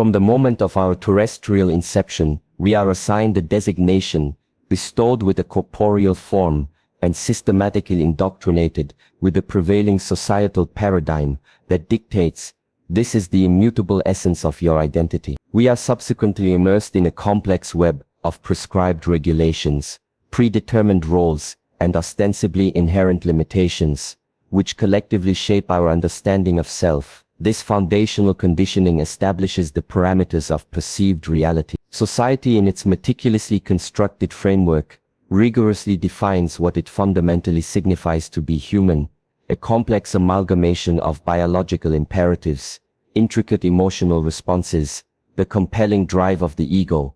From the moment of our terrestrial inception, we are assigned a designation, bestowed with a corporeal form, and systematically indoctrinated with the prevailing societal paradigm that dictates, this is the immutable essence of your identity. We are subsequently immersed in a complex web of prescribed regulations, predetermined roles, and ostensibly inherent limitations, which collectively shape our understanding of self. This foundational conditioning establishes the parameters of perceived reality. Society, in its meticulously constructed framework, rigorously defines what it fundamentally signifies to be human, a complex amalgamation of biological imperatives, intricate emotional responses, the compelling drive of the ego,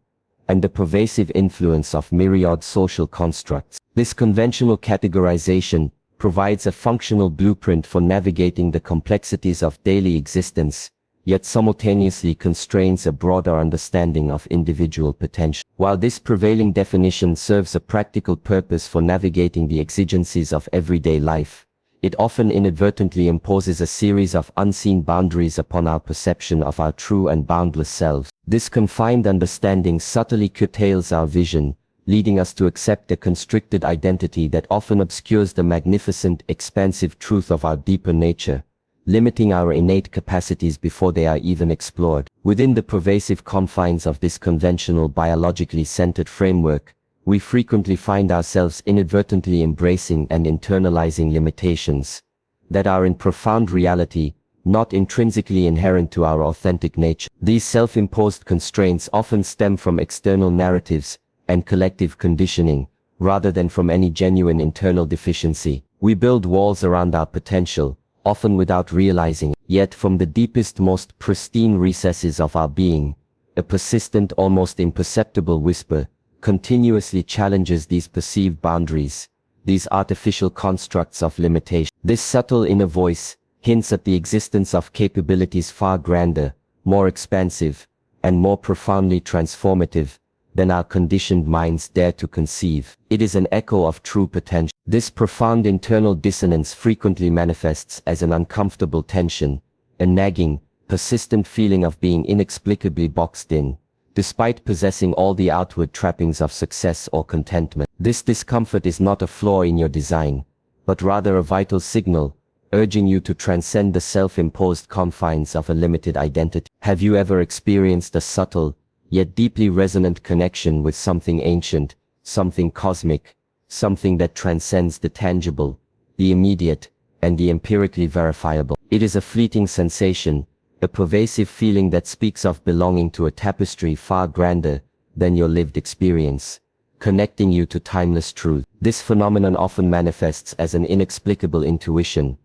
and the pervasive influence of myriad social constructs. This conventional categorization provides a functional blueprint for navigating the complexities of daily existence, yet simultaneously constrains a broader understanding of individual potential. While this prevailing definition serves a practical purpose for navigating the exigencies of everyday life, it often inadvertently imposes a series of unseen boundaries upon our perception of our true and boundless selves. This confined understanding subtly curtails our vision, leading us to accept a constricted identity that often obscures the magnificent, expansive truth of our deeper nature, limiting our innate capacities before they are even explored. Within the pervasive confines of this conventional biologically centered framework, we frequently find ourselves inadvertently embracing and internalizing limitations that are in profound reality not intrinsically inherent to our authentic nature. These self-imposed constraints often stem from external narratives and collective conditioning, rather than from any genuine internal deficiency. We build walls around our potential, often without realizing it. Yet from the deepest, most pristine recesses of our being, a persistent, almost imperceptible whisper continuously challenges these perceived boundaries, these artificial constructs of limitation. This subtle inner voice hints at the existence of capabilities far grander, more expansive, and more profoundly transformative than our conditioned minds dare to conceive. It is an echo of true potential. This profound internal dissonance frequently manifests as an uncomfortable tension, a nagging, persistent feeling of being inexplicably boxed in, despite possessing all the outward trappings of success or contentment. This discomfort is not a flaw in your design, but rather a vital signal, urging you to transcend the self-imposed confines of a limited identity. Have you ever experienced a subtle, yet deeply resonant connection with something ancient, something cosmic, something that transcends the tangible, the immediate, and the empirically verifiable? It is a fleeting sensation, a pervasive feeling that speaks of belonging to a tapestry far grander than your lived experience, connecting you to timeless truth. This phenomenon often manifests as an inexplicable intuition,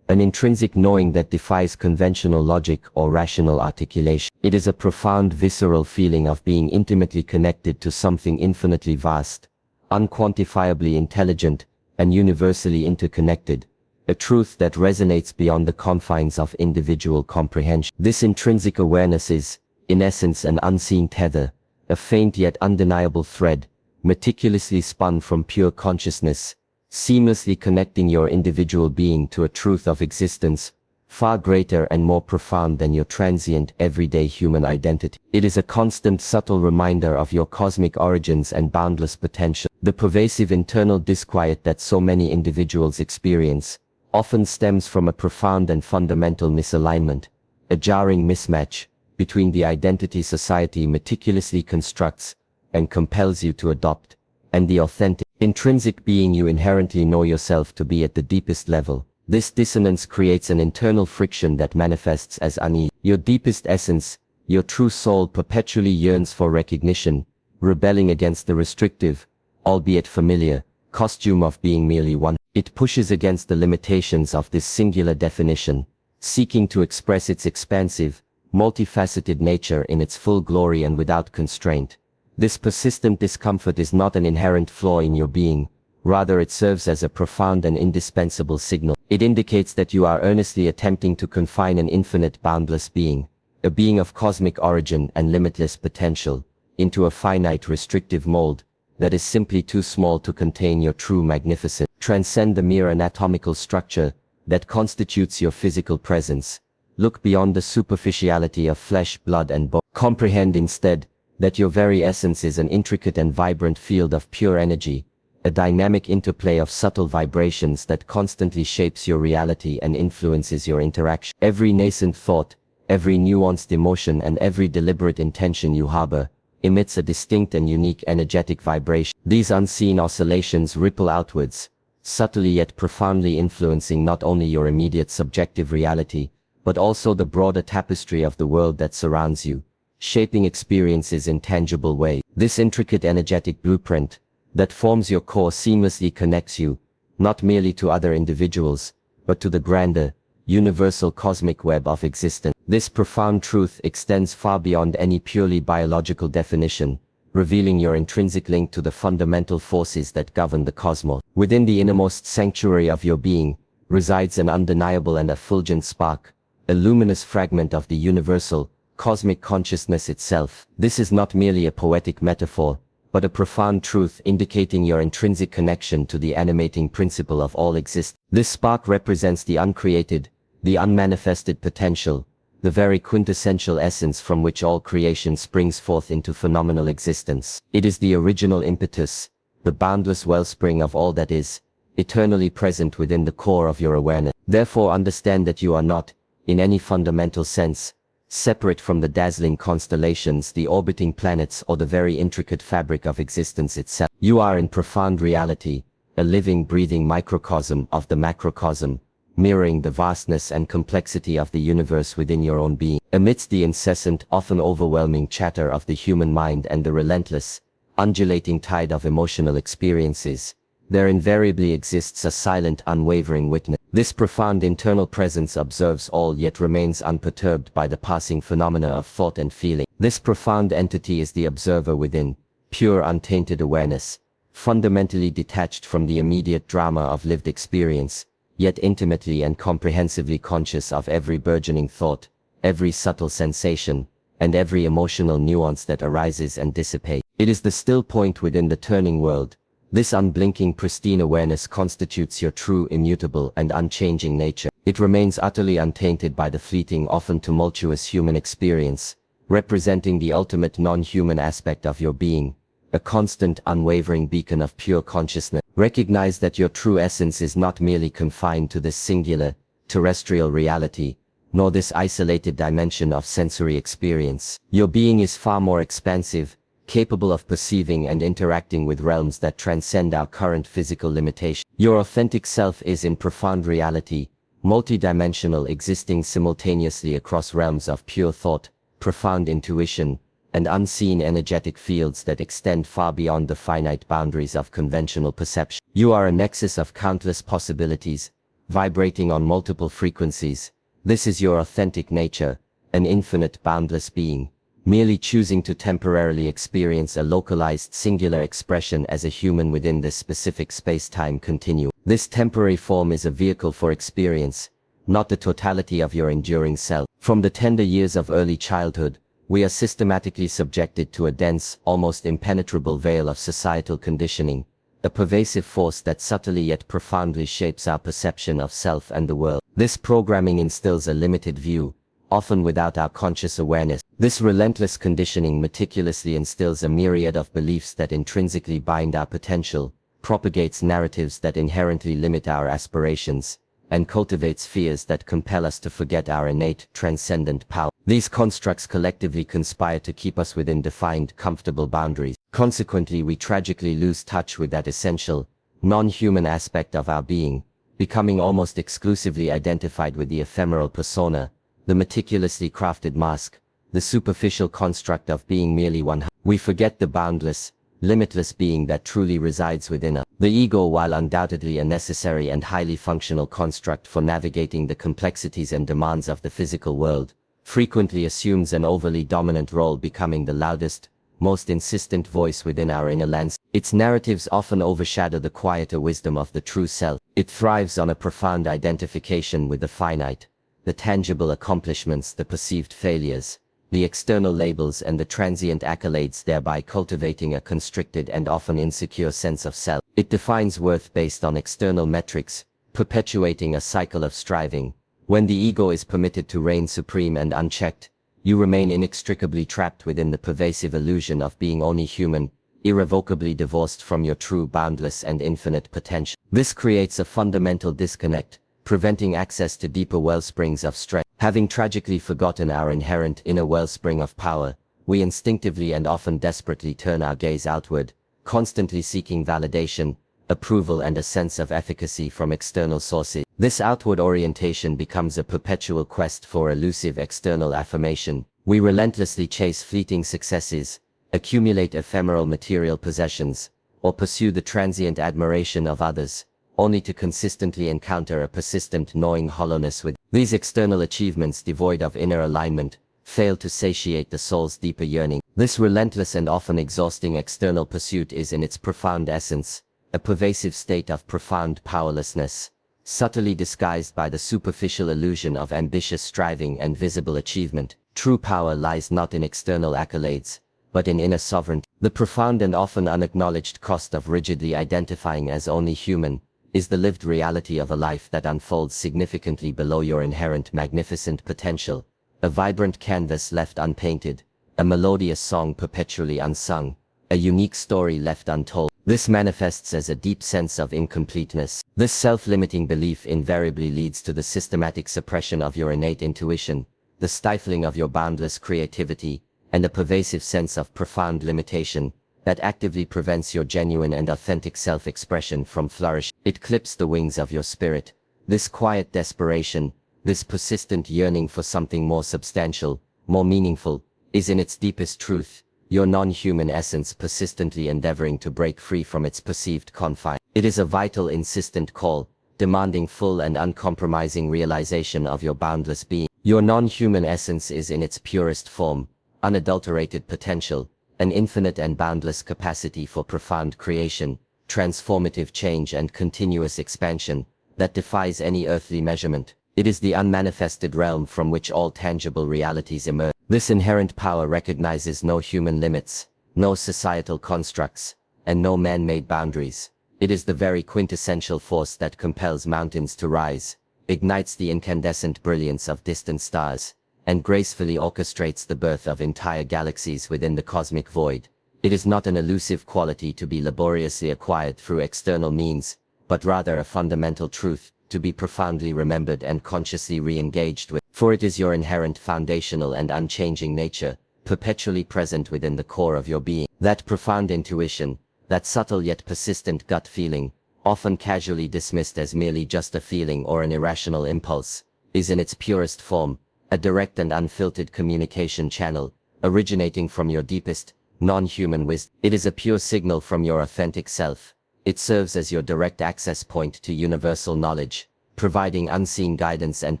an intrinsic knowing that defies conventional logic or rational articulation. It is a profound visceral feeling of being intimately connected to something infinitely vast, unquantifiably intelligent, and universally interconnected, a truth that resonates beyond the confines of individual comprehension. This intrinsic awareness is, in essence, an unseen tether, a faint yet undeniable thread, meticulously spun from pure consciousness, seamlessly connecting your individual being to a truth of existence, far greater and more profound than your transient, everyday human identity. It is a constant, subtle reminder of your cosmic origins and boundless potential. The pervasive internal disquiet that so many individuals experience often stems from a profound and fundamental misalignment, a jarring mismatch between the identity society meticulously constructs and compels you to adopt, and the authentic, intrinsic being you inherently know yourself to be at the deepest level. This dissonance creates an internal friction that manifests as unease. Your deepest essence, your true soul, perpetually yearns for recognition, rebelling against the restrictive, albeit familiar, costume of being merely one. It pushes against the limitations of this singular definition, seeking to express its expansive, multifaceted nature in its full glory and without constraint. This persistent discomfort is not an inherent flaw in your being, rather it serves as a profound and indispensable signal. It indicates that you are earnestly attempting to confine an infinite, boundless being, a being of cosmic origin and limitless potential, into a finite, restrictive mold that is simply too small to contain your true magnificence. Transcend the mere anatomical structure that constitutes your physical presence. Look beyond the superficiality of flesh, blood, and bone. Comprehend instead that your very essence is an intricate and vibrant field of pure energy, a dynamic interplay of subtle vibrations that constantly shapes your reality and influences your interaction. Every nascent thought, every nuanced emotion, and every deliberate intention you harbor emits a distinct and unique energetic vibration. These unseen oscillations ripple outwards, subtly yet profoundly influencing not only your immediate subjective reality, but also the broader tapestry of the world that surrounds you, shaping experiences in tangible ways. This intricate energetic blueprint that forms your core seamlessly connects you, not merely to other individuals, but to the grander, universal cosmic web of existence. This profound truth extends far beyond any purely biological definition, revealing your intrinsic link to the fundamental forces that govern the cosmos. Within the innermost sanctuary of your being resides an undeniable and effulgent spark, a luminous fragment of the universal, cosmic consciousness itself. This is not merely a poetic metaphor, but a profound truth indicating your intrinsic connection to the animating principle of all existence. This spark represents the uncreated, the unmanifested potential, the very quintessential essence from which all creation springs forth into phenomenal existence. It is the original impetus, the boundless wellspring of all that is, eternally present within the core of your awareness. Therefore understand that you are not, in any fundamental sense, separate from the dazzling constellations, the orbiting planets, or the very intricate fabric of existence itself. You are in profound reality, a living, breathing microcosm of the macrocosm, mirroring the vastness and complexity of the universe within your own being. Amidst the incessant, often overwhelming chatter of the human mind and the relentless, undulating tide of emotional experiences, there invariably exists a silent, unwavering witness. This profound internal presence observes all yet remains unperturbed by the passing phenomena of thought and feeling. This profound entity is the observer within, pure untainted awareness, fundamentally detached from the immediate drama of lived experience, yet intimately and comprehensively conscious of every burgeoning thought, every subtle sensation, and every emotional nuance that arises and dissipates. It is the still point within the turning world. This unblinking, pristine awareness constitutes your true, immutable, and unchanging nature. It remains utterly untainted by the fleeting, often tumultuous human experience, representing the ultimate non-human aspect of your being, a constant, unwavering beacon of pure consciousness. Recognize that your true essence is not merely confined to this singular, terrestrial reality, nor this isolated dimension of sensory experience. Your being is far more expansive, capable of perceiving and interacting with realms that transcend our current physical limitations. Your authentic self is in profound reality, multidimensional, existing simultaneously across realms of pure thought, profound intuition, and unseen energetic fields that extend far beyond the finite boundaries of conventional perception. You are a nexus of countless possibilities, vibrating on multiple frequencies. This is your authentic nature, an infinite, boundless being, merely choosing to temporarily experience a localized, singular expression as a human within this specific space-time continuum. This temporary form is a vehicle for experience, not the totality of your enduring self. From the tender years of early childhood, we are systematically subjected to a dense, almost impenetrable veil of societal conditioning, a pervasive force that subtly yet profoundly shapes our perception of self and the world. This programming instills a limited view, often without our conscious awareness. This relentless conditioning meticulously instills a myriad of beliefs that intrinsically bind our potential, propagates narratives that inherently limit our aspirations, and cultivates fears that compel us to forget our innate, transcendent power. These constructs collectively conspire to keep us within defined, comfortable boundaries. Consequently, we tragically lose touch with that essential, non-human aspect of our being, becoming almost exclusively identified with the ephemeral persona, the meticulously crafted mask, the superficial construct of being merely one. We forget the boundless, limitless being that truly resides within us. The ego, while undoubtedly a necessary and highly functional construct for navigating the complexities and demands of the physical world, frequently assumes an overly dominant role, becoming the loudest, most insistent voice within our inner landscape. Its narratives often overshadow the quieter wisdom of the true self. It thrives on a profound identification with the finite, the tangible accomplishments, the perceived failures, the external labels, and the transient accolades, thereby cultivating a constricted and often insecure sense of self. It defines worth based on external metrics, perpetuating a cycle of striving. When the ego is permitted to reign supreme and unchecked, You remain inextricably trapped within the pervasive illusion of being only human, irrevocably divorced from your true boundless and infinite potential. This creates a fundamental disconnect, preventing access to deeper wellsprings of strength. Having tragically forgotten our inherent inner wellspring of power, we instinctively and often desperately turn our gaze outward, constantly seeking validation, approval and a sense of efficacy from external sources. This outward orientation becomes a perpetual quest for elusive external affirmation. We relentlessly chase fleeting successes, accumulate ephemeral material possessions, or pursue the transient admiration of others, only to consistently encounter a persistent gnawing hollowness within. These external achievements, devoid of inner alignment, fail to satiate the soul's deeper yearning. This relentless and often exhausting external pursuit is in its profound essence a pervasive state of profound powerlessness, subtly disguised by the superficial illusion of ambitious striving and visible achievement. True power lies not in external accolades, but in inner sovereignty. The profound and often unacknowledged cost of rigidly identifying as only human is the lived reality of a life that unfolds significantly below your inherent magnificent potential, a vibrant canvas left unpainted, a melodious song perpetually unsung, a unique story left untold. This manifests as a deep sense of incompleteness. This self-limiting belief invariably leads to the systematic suppression of your innate intuition, the stifling of your boundless creativity, and a pervasive sense of profound limitation that actively prevents your genuine and authentic self-expression from flourishing. It clips the wings of your spirit. This quiet desperation, this persistent yearning for something more substantial, more meaningful, is in its deepest truth your non-human essence persistently endeavoring to break free from its perceived confine. It is a vital, insistent call, demanding full and uncompromising realization of your boundless being. Your non-human essence is in its purest form, unadulterated potential, an infinite and boundless capacity for profound creation, transformative change and continuous expansion that defies any earthly measurement. It is the unmanifested realm from which all tangible realities emerge. This inherent power recognizes no human limits, no societal constructs, and no man-made boundaries. It is the very quintessential force that compels mountains to rise, ignites the incandescent brilliance of distant stars, and gracefully orchestrates the birth of entire galaxies within the cosmic void. It is not an elusive quality to be laboriously acquired through external means, but rather a fundamental truth to be profoundly remembered and consciously re-engaged with. For it is your inherent foundational and unchanging nature, perpetually present within the core of your being. That profound intuition, that subtle yet persistent gut feeling, often casually dismissed as merely just a feeling or an irrational impulse, is in its purest form, a direct and unfiltered communication channel, originating from your deepest, non-human wisdom. It is a pure signal from your authentic self. It serves as your direct access point to universal knowledge, providing unseen guidance and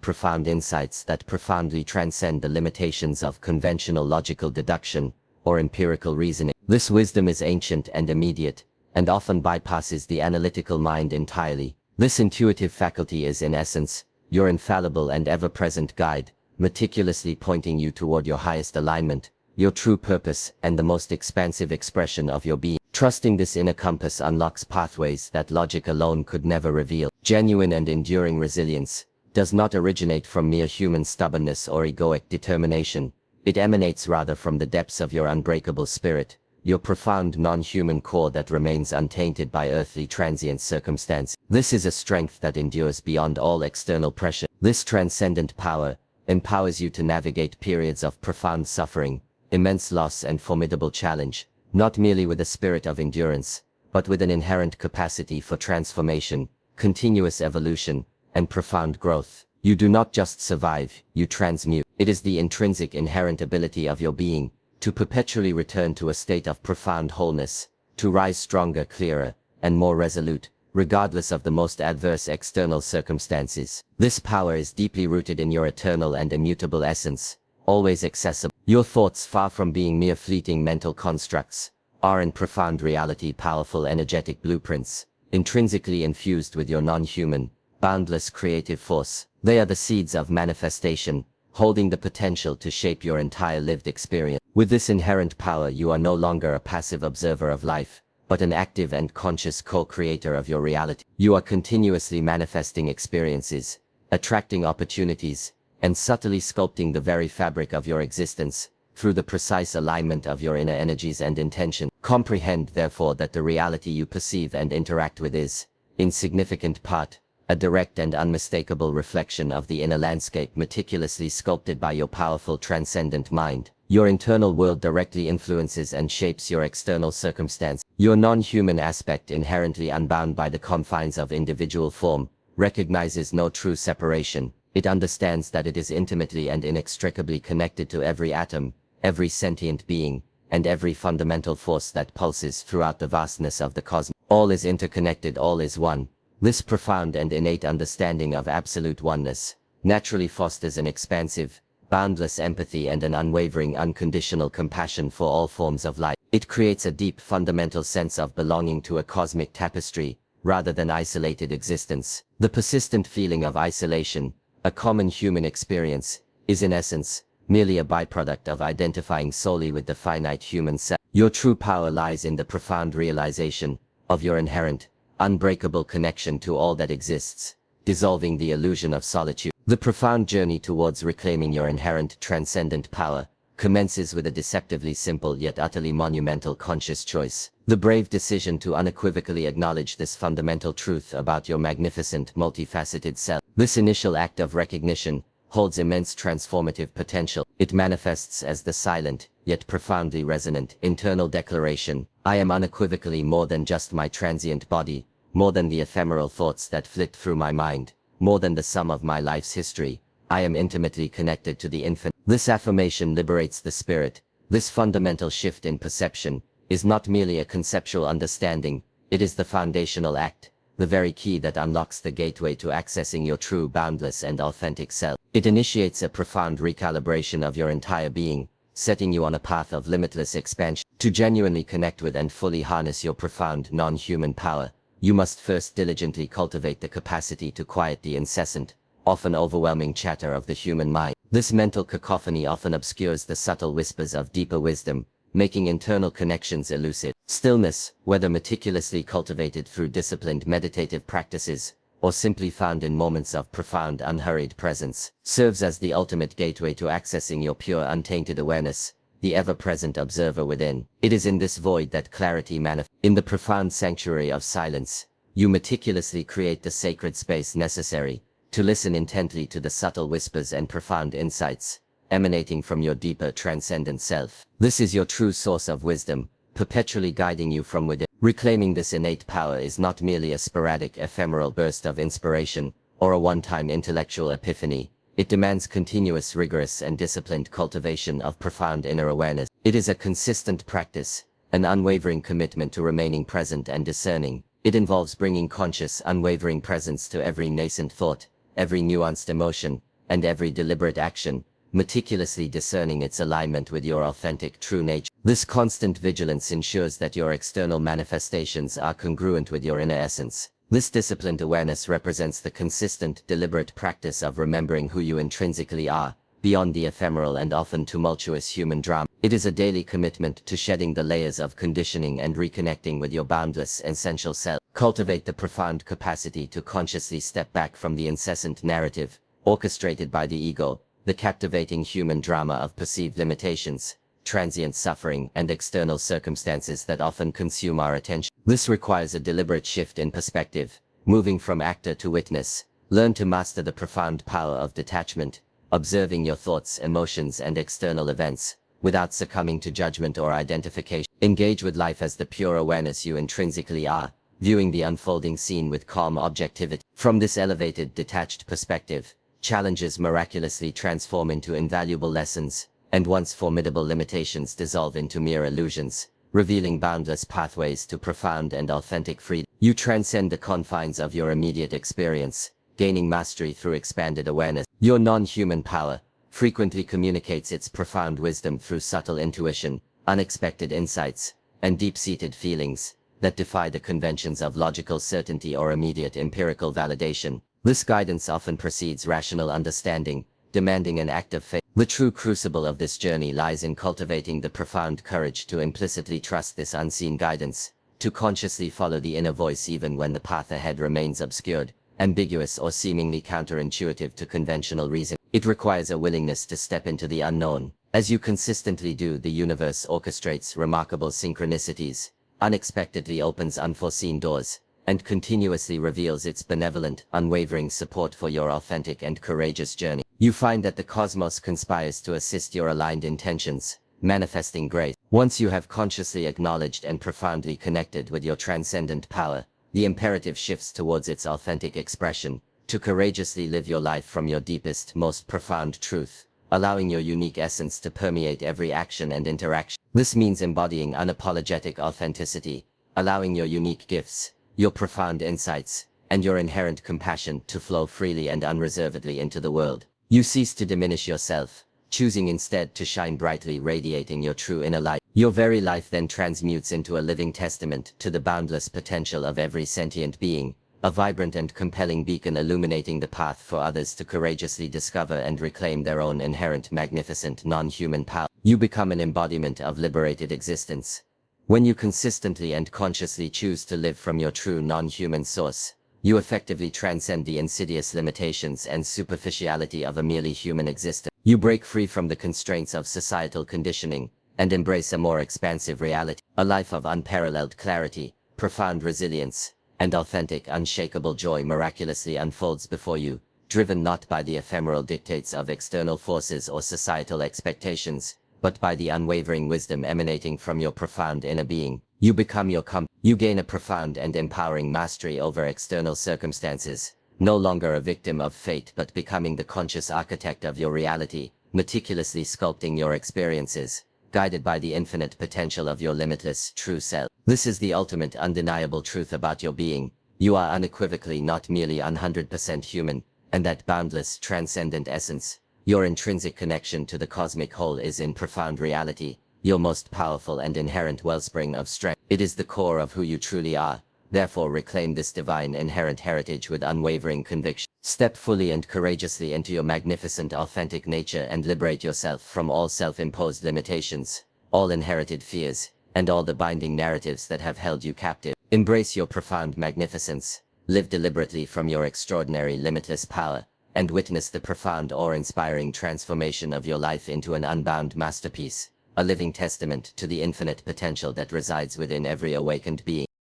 profound insights that profoundly transcend the limitations of conventional logical deduction or empirical reasoning. This wisdom is ancient and immediate, and often bypasses the analytical mind entirely. This intuitive faculty is in essence your infallible and ever-present guide, meticulously pointing you toward your highest alignment, your true purpose, and the most expansive expression of your being. Trusting this inner compass unlocks pathways that logic alone could never reveal. Genuine and enduring resilience does not originate from mere human stubbornness or egoic determination. It emanates rather from the depths of your unbreakable spirit, your profound non-human core that remains untainted by earthly transient circumstance. This is a strength that endures beyond all external pressure. This transcendent power empowers you to navigate periods of profound suffering, immense loss and formidable challenge, not merely with a spirit of endurance, but with an inherent capacity for transformation, continuous evolution, and profound growth. You do not just survive, you transmute. It is the intrinsic inherent ability of your being to perpetually return to a state of profound wholeness, to rise stronger, clearer, and more resolute, regardless of the most adverse external circumstances. This power is deeply rooted in your eternal and immutable essence, always accessible. Your thoughts, far from being mere fleeting mental constructs, are in profound reality powerful energetic blueprints, intrinsically infused with your non-human, boundless creative force. They are the seeds of manifestation, holding the potential to shape your entire lived experience. With this inherent power, you are no longer a passive observer of life, but an active and conscious co-creator of your reality. You are continuously manifesting experiences, attracting opportunities, and subtly sculpting the very fabric of your existence, through the precise alignment of your inner energies and intention. Comprehend, therefore, that the reality you perceive and interact with is, in significant part, a direct and unmistakable reflection of the inner landscape meticulously sculpted by your powerful transcendent mind. Your internal world directly influences and shapes your external circumstance. Your non-human aspect, inherently unbound by the confines of individual form, recognizes no true separation. It understands that it is intimately and inextricably connected to every atom, every sentient being, and every fundamental force that pulses throughout the vastness of the cosmos. All is interconnected, all is one. This profound and innate understanding of absolute oneness naturally fosters an expansive, boundless empathy and an unwavering, unconditional compassion for all forms of life. It creates a deep, fundamental sense of belonging to a cosmic tapestry, rather than isolated existence. The persistent feeling of isolation, a common human experience, is in essence merely a byproduct of identifying solely with the finite human self. Your true power lies in the profound realization of your inherent, unbreakable connection to all that exists, dissolving the illusion of solitude. The profound journey towards reclaiming your inherent transcendent power commences with a deceptively simple yet utterly monumental conscious choice. The brave decision to unequivocally acknowledge this fundamental truth about your magnificent, multifaceted self. This initial act of recognition holds immense transformative potential. It manifests as the silent, yet profoundly resonant, internal declaration: I am unequivocally more than just my transient body, more than the ephemeral thoughts that flit through my mind, more than the sum of my life's history. I am intimately connected to the infinite. This affirmation liberates the spirit. This fundamental shift in perception is not merely a conceptual understanding, it is the foundational act, the very key that unlocks the gateway to accessing your true, boundless, and authentic self. It initiates a profound recalibration of your entire being, setting you on a path of limitless expansion. To genuinely connect with and fully harness your profound, non-human power, you must first diligently cultivate the capacity to quiet the incessant, often overwhelming chatter of the human mind. This mental cacophony often obscures the subtle whispers of deeper wisdom, making internal connections elusive. Stillness, whether meticulously cultivated through disciplined meditative practices, or simply found in moments of profound, unhurried presence, serves as the ultimate gateway to accessing your pure, untainted awareness, the ever-present observer within. It is in this void that clarity manifests. In the profound sanctuary of silence, you meticulously create the sacred space necessary to listen intently to the subtle whispers and profound insights emanating from your deeper, transcendent self. This is your true source of wisdom, perpetually guiding you from within. Reclaiming this innate power is not merely a sporadic, ephemeral burst of inspiration, or a one-time intellectual epiphany. It demands continuous, rigorous, and disciplined cultivation of profound inner awareness. It is a consistent practice, an unwavering commitment to remaining present and discerning. It involves bringing conscious, unwavering presence to every nascent thought, every nuanced emotion, and every deliberate action, meticulously discerning its alignment with your authentic, true nature. This constant vigilance ensures that your external manifestations are congruent with your inner essence. This disciplined awareness represents the consistent, deliberate practice of remembering who you intrinsically are, beyond the ephemeral and often tumultuous human drama. It is a daily commitment to shedding the layers of conditioning and reconnecting with your boundless, essential self. Cultivate the profound capacity to consciously step back from the incessant narrative, orchestrated by the ego, the captivating human drama of perceived limitations, transient suffering, and external circumstances that often consume our attention. This requires a deliberate shift in perspective, moving from actor to witness. Learn to master the profound power of detachment, observing your thoughts, emotions, and external events, without succumbing to judgment or identification. Engage with life as the pure awareness you intrinsically are, viewing the unfolding scene with calm objectivity. From this elevated, detached perspective, challenges miraculously transform into invaluable lessons, and once formidable limitations dissolve into mere illusions, revealing boundless pathways to profound and authentic freedom. You transcend the confines of your immediate experience, gaining mastery through expanded awareness. Your non-human power frequently communicates its profound wisdom through subtle intuition, unexpected insights, and deep-seated feelings that defy the conventions of logical certainty or immediate empirical validation. This guidance often precedes rational understanding, demanding an act of faith. The true crucible of this journey lies in cultivating the profound courage to implicitly trust this unseen guidance, to consciously follow the inner voice even when the path ahead remains obscured, ambiguous, or seemingly counterintuitive to conventional reason. It requires a willingness to step into the unknown. As you consistently do, the universe orchestrates remarkable synchronicities, unexpectedly opens unforeseen doors, and continuously reveals its benevolent, unwavering support for your authentic and courageous journey. You find that the cosmos conspires to assist your aligned intentions, manifesting grace. Once you have consciously acknowledged and profoundly connected with your transcendent power, the imperative shifts towards its authentic expression, to courageously live your life from your deepest, most profound truth, allowing your unique essence to permeate every action and interaction. This means embodying unapologetic authenticity, allowing your unique gifts, your profound insights, and your inherent compassion to flow freely and unreservedly into the world. You cease to diminish yourself, choosing instead to shine brightly, radiating your true inner light. Your very life then transmutes into a living testament to the boundless potential of every sentient being, a vibrant and compelling beacon illuminating the path for others to courageously discover and reclaim their own inherent magnificent non-human power. You become an embodiment of liberated existence. When you consistently and consciously choose to live from your true non-human source, you effectively transcend the insidious limitations and superficiality of a merely human existence. You break free from the constraints of societal conditioning, and embrace a more expansive reality, a life of unparalleled clarity, profound resilience, and authentic, unshakable joy miraculously unfolds before you, driven not by the ephemeral dictates of external forces or societal expectations, but by the unwavering wisdom emanating from your profound inner being. You become your compass. You gain a profound and empowering mastery over external circumstances, no longer a victim of fate but becoming the conscious architect of your reality, meticulously sculpting your experiences, guided by the infinite potential of your limitless, true self. This is the ultimate undeniable truth about your being. You are unequivocally not merely 100% human, and that boundless, transcendent essence, your intrinsic connection to the cosmic whole, is in profound reality, your most powerful and inherent wellspring of strength. It is the core of who you truly are. Therefore reclaim this divine inherent heritage with unwavering conviction. Step fully and courageously into your magnificent authentic nature and liberate yourself from all self-imposed limitations, all inherited fears, and all the binding narratives that have held you captive. Embrace your profound magnificence, live deliberately from your extraordinary limitless power, and witness the profound awe-inspiring transformation of your life into an unbound masterpiece, a living testament to the infinite potential that resides within every awakened being.